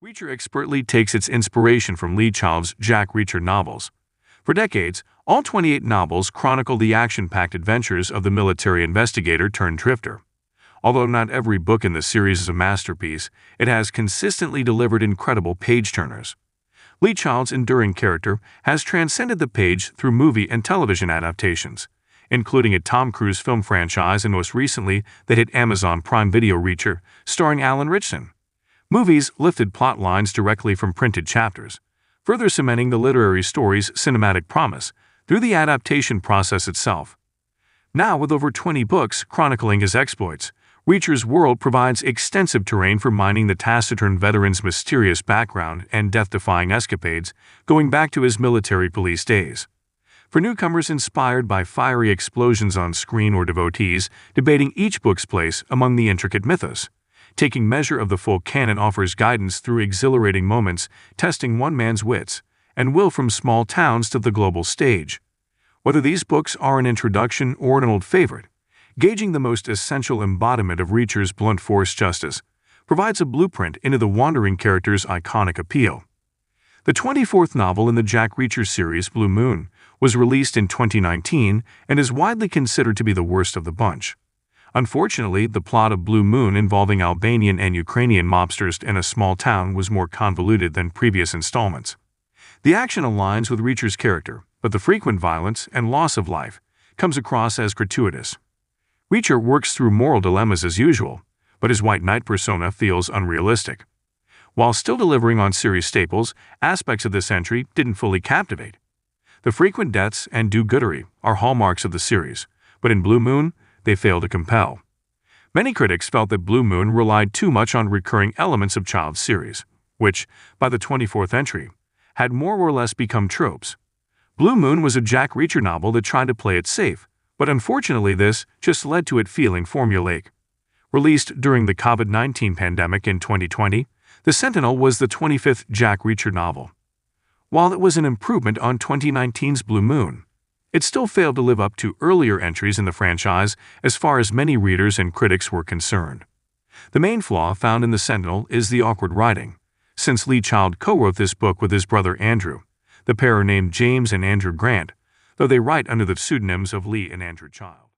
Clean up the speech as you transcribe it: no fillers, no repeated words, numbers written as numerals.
Reacher expertly takes its inspiration from Lee Child's Jack Reacher novels. For decades, all 28 novels chronicle the action-packed adventures of the military investigator-turned-drifter. Although not every book in the series is a masterpiece, it has consistently delivered incredible page-turners. Lee Child's enduring character has transcended the page through movie and television adaptations, including a Tom Cruise film franchise and most recently the hit Amazon Prime Video Reacher, starring Alan Ritchson. Movies lifted plot lines directly from printed chapters, further cementing the literary story's cinematic promise through the adaptation process itself. Now, with over 20 books chronicling his exploits, Reacher's world provides extensive terrain for mining the taciturn veteran's mysterious background and death-defying escapades going back to his military police days. For newcomers inspired by fiery explosions on screen or devotees debating each book's place among the intricate mythos, taking measure of the full canon offers guidance through exhilarating moments, testing one man's wits and will from small towns to the global stage. Whether these books are an introduction or an old favorite, gauging the most essential embodiment of Reacher's blunt force justice provides a blueprint into the wandering character's iconic appeal. The 24th novel in the Jack Reacher series, Blue Moon, was released in 2019 and is widely considered to be the worst of the bunch. Unfortunately, the plot of Blue Moon involving Albanian and Ukrainian mobsters in a small town was more convoluted than previous installments. The action aligns with Reacher's character, but the frequent violence and loss of life comes across as gratuitous. Reacher works through moral dilemmas as usual, but his White Knight persona feels unrealistic. While still delivering on series staples, aspects of this entry didn't fully captivate. The frequent deaths and do-goodery are hallmarks of the series, but in Blue Moon, they fail to compel. Many critics felt that Blue Moon relied too much on recurring elements of Child's series, which, by the 24th entry, had more or less become tropes. Blue Moon was a Jack Reacher novel that tried to play it safe, but unfortunately this just led to it feeling formulaic. Released during the COVID-19 pandemic in 2020, The Sentinel was the 25th Jack Reacher novel. While it was an improvement on 2019's Blue Moon, it still failed to live up to earlier entries in the franchise as far as many readers and critics were concerned. The main flaw found in The Sentinel is the awkward writing. Since Lee Child co-wrote this book with his brother Andrew, the pair are named James and Andrew Grant, though they write under the pseudonyms of Lee and Andrew Child.